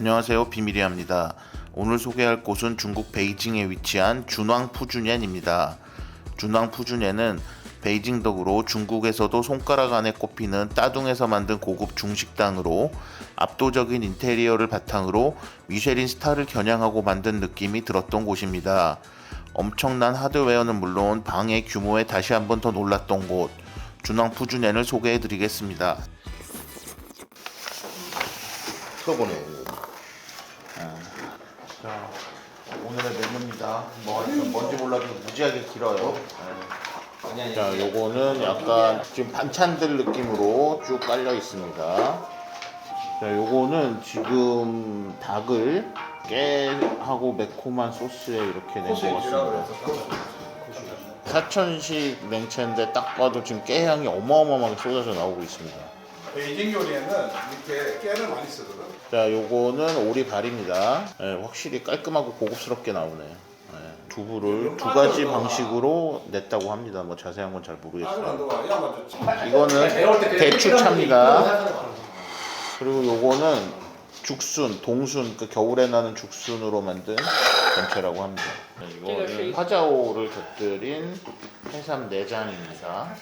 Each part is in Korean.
안녕하세요, 비밀이합니다. 오늘 소개할 곳은 중국 베이징에 위치한 준왕푸준옌입니다. 준왕푸준옌은 베이징 덕으로 중국에서도 손가락 안에 꼽히는 따둥에서 만든 고급 중식당으로 압도적인 인테리어를 바탕으로 미쉐린 스타를 겨냥하고 만든 느낌이 들었던 곳입니다. 엄청난 하드웨어는 물론 방의 규모에 다시 한번 더 놀랐던 곳, 준왕푸준옌을 소개해드리겠습니다. 써보네. 자, 오늘의 메뉴입니다. 뭔지 몰라도 무지하게 길어요. 자, 요거는 약간 지금 반찬들 느낌으로 쭉 깔려 있습니다. 자, 요거는 지금 닭을 깨하고 매콤한 소스에 이렇게 낸 것 같습니다. 사천식 냉채인데 딱 봐도 지금 깨향이 어마어마하게 쏟아져 나오고 있습니다. 베이징 요리에는 이렇게 깨를 많이 쓰거든. 자, 요거는 오리발입니다. 확실히 깔끔하고 고급스럽게 나오네요. 두부를 두 가지 방식으로 냈다고 합니다. 뭐 자세한 건 잘 모르겠어요. 이거는 대추차입니다. 그리고 요거는 죽순, 동순, 그 겨울에 나는 죽순으로 만든 전체라고 합니다. 이거는 화자오를 곁들인 해삼 내장입니다.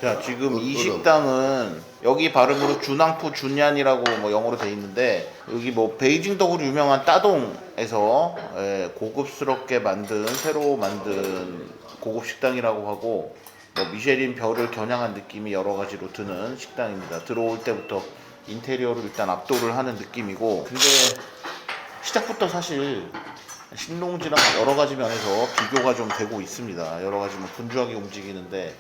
자, 지금 이 식당은 여기 발음으로 준왕푸준옌이라고 뭐 영어로 돼 있는데, 여기 뭐 베이징 덕으로 유명한 따동에서 고급스럽게 만든 새로 만든 고급 식당이라고 하고, 뭐 미쉐린 별을 겨냥한 느낌이 여러 가지로 드는 식당입니다. 들어올 때부터 인테리어를 일단 압도를 하는 느낌이고, 근데 시작부터 사실 신롱지랑 여러 가지 면에서 비교가 좀 되고 있습니다. 여러 가지 뭐 분주하게 움직이는데,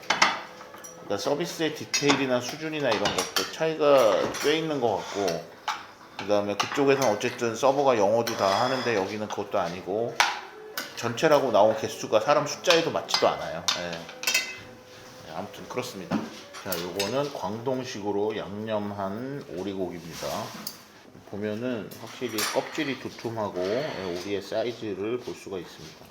그러니까 서비스의 디테일이나 수준이나 이런 것도 차이가 꽤 있는 것 같고, 그 다음에 그쪽에서는 어쨌든 서버가 영어도 다 하는데 여기는 그것도 아니고, 전체라고 나온 개수가 사람 숫자에도 맞지도 않아요. 아무튼 그렇습니다. 자, 요거는 광동식으로 양념한 오리고기입니다. 보면은 확실히 껍질이 두툼하고 오리의 사이즈를 볼 수가 있습니다.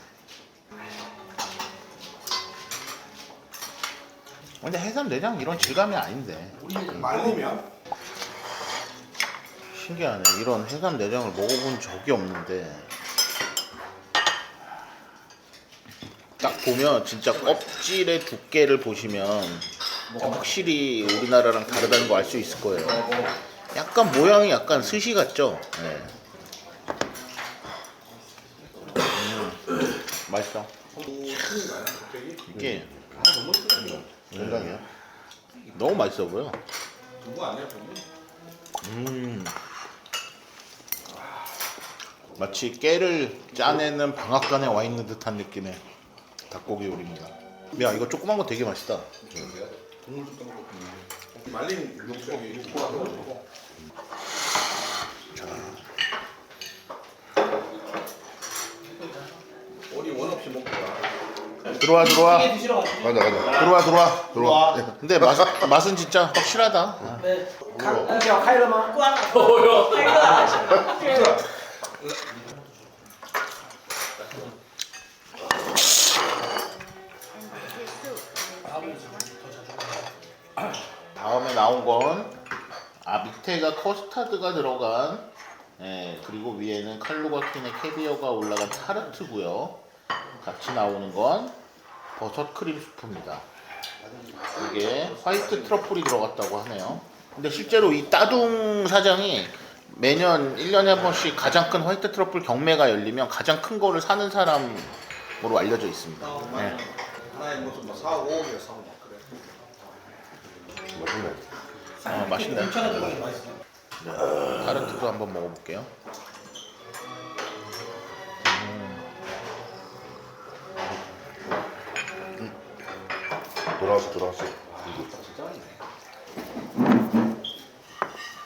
근데 해삼 내장 이런 질감이 아닌데. 말리면 신기하네. 이런 해삼 내장을 먹어본 적이 없는데, 딱 보면 진짜 껍질의 두께를 보시면 확실히 우리나라랑 다르다는 거 알 수 있을 거예요. 약간 모양이 약간 스시 같죠? 네. 맛있어. 이게 건강이야. 너무 맛있어 보여. 누구 아니야, 저기? 마치 깨를 짜내는 방앗간에 와 있는 듯한 느낌의 닭고기 요리입니다. 야, 이거 조그만 거 되게 맛있다. 국물 좀 떠먹고. 말린 육수가 들어가고. 자, 오리 원 없이 먹다가. 들어와. 가자. 들어와. 근데 맛은 진짜 확실하다.开了吗？关了。开了。 다음에 나온 건 밑에가 커스타드가 들어간, 그리고 위에는 칼루가킨의 캐비어가 올라간 타르트고요. 같이 나오는 건 버섯 크림 수프입니다. 이게 화이트 트러플이 들어갔다고 하네요. 근데 실제로 이 따둥 사장이 매년 1년에 한 번씩 가장 큰 화이트 트러플 경매가 열리면 가장 큰 거를 사는 사람으로 알려져 있습니다. 네. 하나에 무슨 뭐 4, 5개 사고 막 그래. 맛있네. 차가 들어가게 맛있어. 네, 타르트도 한번 먹어볼게요. 돌아왔어.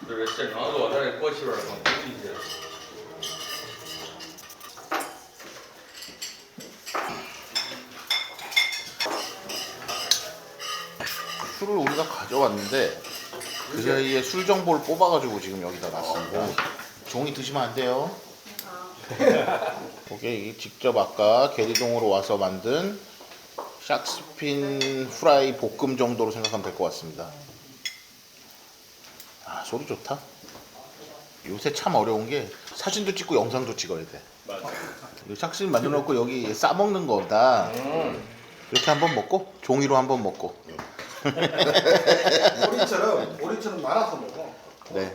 就是现场做，它这锅气味儿更足一些。 술을 우리가 가져왔는데 그 사이에 술 정보를 뽑아가지고 지금 여기다 놨습니다. 종이 드시면 안 돼요. 이게 직접 아까 계리동으로 와서 만든 샥스핀 프라이 볶음 정도로 생각하면 될 것 같습니다. 소리 좋다. 요새 참 어려운 게 사진도 찍고 영상도 찍어야 돼. 맞아. 이거 샥실 만들어 놓고 여기 싸 먹는 거다. 이렇게 한번 먹고 종이로 한번 먹고. 오리처럼 말아서 먹어. 네.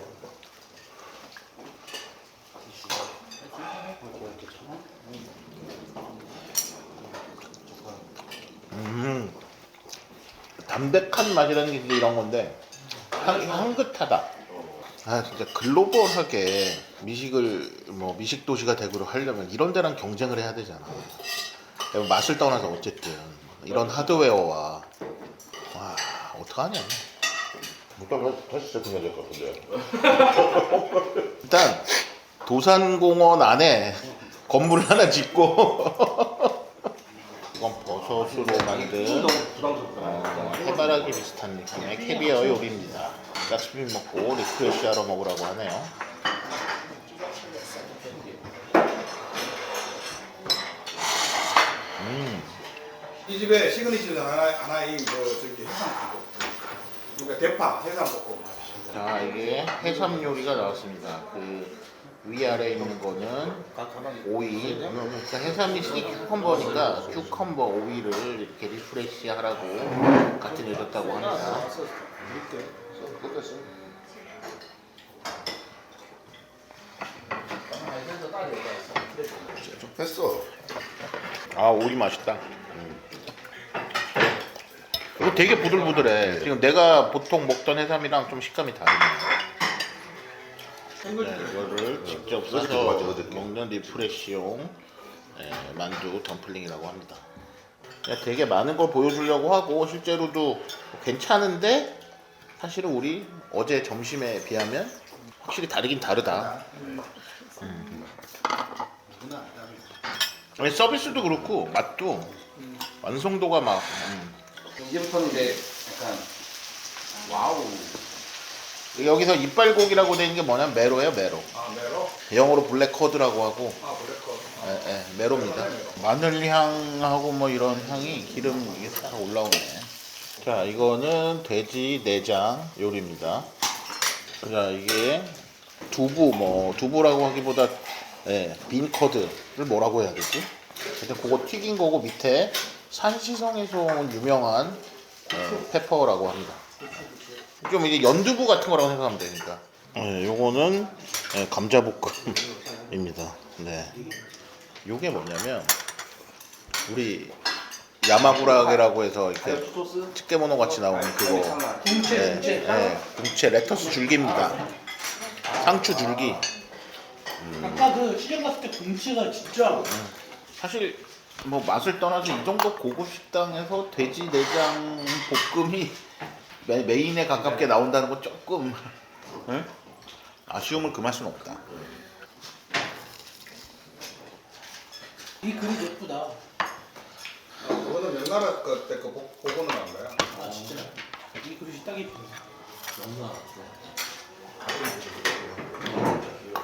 담백한 맛이라는 게 진짜 이런 건데 향긋하다. 아 진짜 글로벌하게 미식을 뭐 미식 도시가 되고 하려면 이런 데랑 경쟁을 해야 되잖아. 맛을 떠나서 어쨌든 이런 하드웨어와 와 어떡하냐. 일단 다시 시작해야 될 것 같은데. 일단 도산공원 안에 건물 하나 짓고 이건 버섯으로 만든 해바라기 비슷한 느낌의 캐비어 요리입니다. 가스비 먹고 리프레시하러 먹으라고 하네요. 이 집에 시그니처는 하나의 저기 해삼 그러니까 대파 해삼 볶음. 자 이게 해삼 요리가 나왔습니다. 그 위아래 있는 거는 오이. 그러니까 해삼이 큐컴버니까 큐컴버 오이를 이렇게 리프레시 하라고 같이 내줬다고 합니다. 좀 했어. 아 오이 맛있다. 이거 되게 부들부들해. 지금 내가 보통 먹던 해삼이랑 좀 식감이 다르네. 네, 이거를 직접 어저께 싸서 맞아, 어저께. 먹는 리프레시용 만두 덤플링이라고 합니다. 그냥 되게 많은 걸 보여주려고 하고 실제로도 괜찮은데 사실은 우리 어제 점심에 비하면 확실히 다르긴 다르다. 아니, 서비스도 그렇고 맛도 완성도가 막 이제부터는 이제 약간 와우. 여기서 이빨고기라고 되어 있는 게 뭐냐면 메로예요, 메로. 아 메로? 영어로 블랙커드라고 하고 아 블랙커. 메로입니다. 마늘 향하고 뭐 이런 향이 기름 이게 싹 올라오네. 자, 이거는 돼지 내장 요리입니다. 자, 이게 두부라고 하기보다 빈커드를 뭐라고 해야 되지? 일단 그거 튀긴 거고 밑에 산시성에서 온 유명한 페퍼라고 합니다. 좀 이제 연두부 같은 거라고 생각하면 되니까. 요거는 감자볶음입니다. 네. 요게 뭐냐면 우리 야마구라게라고 해서 이렇게 츠케모노 같이 나오는 그거 궁채 레터스 줄기입니다. 상추 줄기. 아까 그 시장 갔을 때 공치가 진짜 사실 뭐 맛을 떠나서 이 정도 고급 식당에서 돼지 내장 볶음이 메인에 가깝게 나온다는 건 조금 아쉬움을 금할 수는 없다. 이 그릇 예쁘다. 그거는 옛날에 그때 보고는 한 거야. 아 진짜 이 그릇이 딱 예쁘다.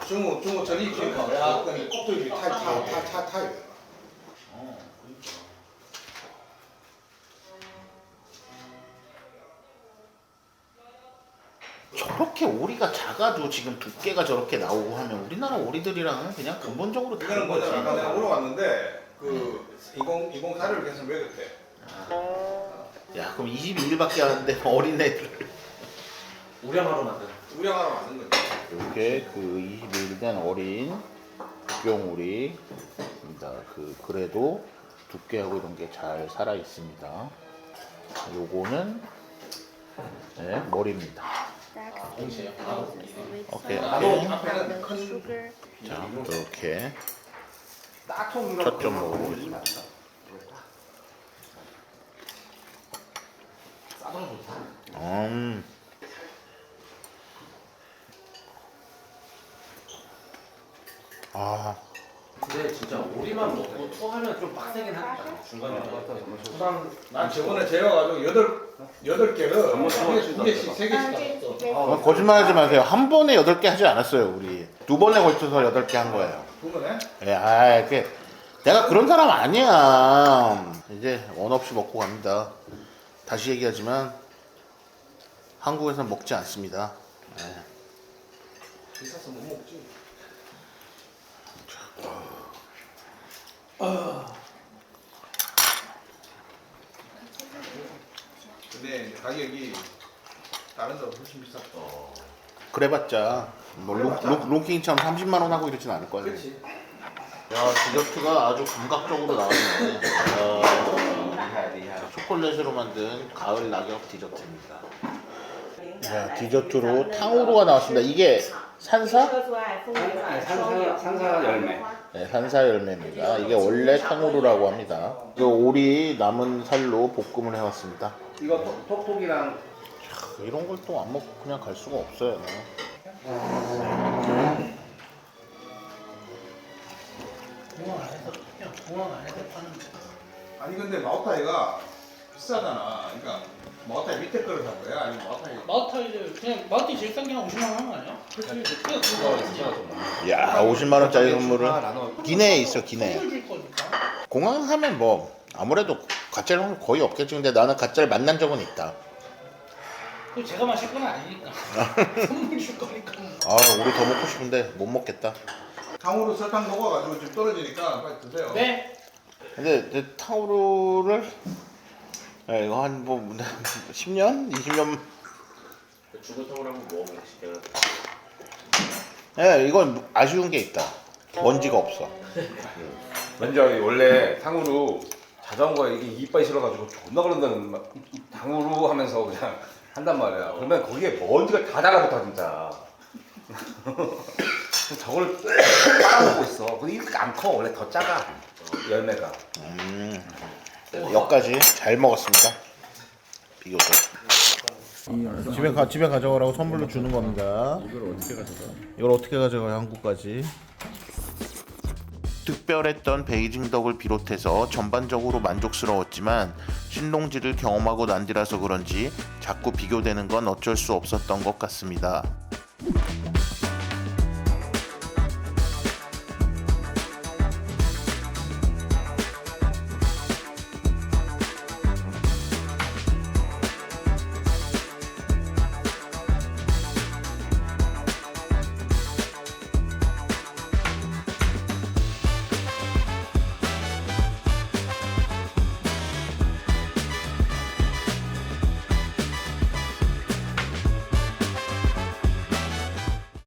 중국 전이 기억나. 약간 껍데기 타입. 저렇게 오리가 작아도 지금 두께가 저렇게 나오고 하면 우리나라 오리들이랑은 그냥 근본적으로 이거는 다른 거지. 뭐냐? 아까 내가 물어봤는데 그 인공사료를 계속 먹였대. 야 그럼 22일밖에 안 돼 어린애들. 우량하러 만든. 우량하러 만든 거지. 이렇게 그 22일 된 어린 북경오리입니다. 그래도 두께하고 이런 게 잘 살아 있습니다. 요거는 머리입니다. 오케이. 앞에는 큰 자 이렇게 딱통 첫 점 먹어보겠습니다. 아 근데 진짜 오리만 먹고 투하면 좀 빡세긴 하겠다. 중간에. 난 저번에 재워가지고 8개를 두 개씩 3개씩 땄어. 거짓말하지 마세요. 한 번에 8개 하지 않았어요. 우리 2번에 걸쳐서 8개 한 거예요. 두 번에? 내가 그런 사람 아니야. 이제 원 없이 먹고 갑니다. 다시 얘기하지만 한국에서 먹지 않습니다. 비싸서 못 먹지. 근데 가격이 다른 데보다 훨씬 비쌌다. 그래봤자 뭐 롱킹처럼 30만 원 하고 이러진 않을 거예요. 그렇지. 야, 디저트가 아주 감각적으로 나왔네. 초콜릿으로 만든 가을 낙엽 디저트입니다. 자, 디저트로 탕후루가 나왔습니다. 이게 산사? 산사 열매. 네, 산사 열매입니다. 이게 원래 탕후루라고 합니다. 그 오리 남은 살로 볶음을 해왔습니다. 이거 톡톡이랑 이런 걸 또 안 먹고 그냥 갈 수가 없어요. 공항 안에서 그냥 공항 안에서 파는 거. 아니 근데 마오타이가 비싸잖아. 그러니까 마오타이 밑에 거를 산 거야? 아니면 마오타이? 마오타이를 그냥 마오타이 제일 싼 게 한 50만 원 하는 거 아니야? 그렇지. 그거 야, 50만 원짜리 선물은 기내에 있어, 기내. 선물 줄 거니까. 공항 하면 뭐 아무래도 가짜를 확률 거의 없겠지. 근데 나는 가짜를 만난 적은 있다. 그 제가 마실 건 아니니까. 선물 줄 거니까. 아, 우리 더 먹고 싶은데 못 먹겠다. 탕후루 설탕 녹아가지고 좀 떨어지니까 빨리 드세요. 네. 근데 탕후루를 이거 한 뭐 10년? 20년? 죽어탕을 한번 먹어보고 싶긴 이건 아쉬운 게 있다. 먼지가 없어. 먼저 원래 탕후루 자전거에 이게 이빨이 싫어가지고 존나 그런다는 탕후루 하면서 그냥 한단 말이야. 그러면 거기에 먼지가 다 달라붙어 진짜. 저걸 빨아먹고 있어. 근데 이렇게 안 커. 원래 더 작아. 열매가. 여기까지 잘 먹었습니다. 비교도. 집에 가져가라고 선물로 주는 겁니다. 이걸 어떻게 가져가요? 한국까지. 특별했던 베이징 덕을 비롯해서 전반적으로 만족스러웠지만 신동지를 경험하고 난 뒤라서 그런지 자꾸 비교되는 건 어쩔 수 없었던 것 같습니다.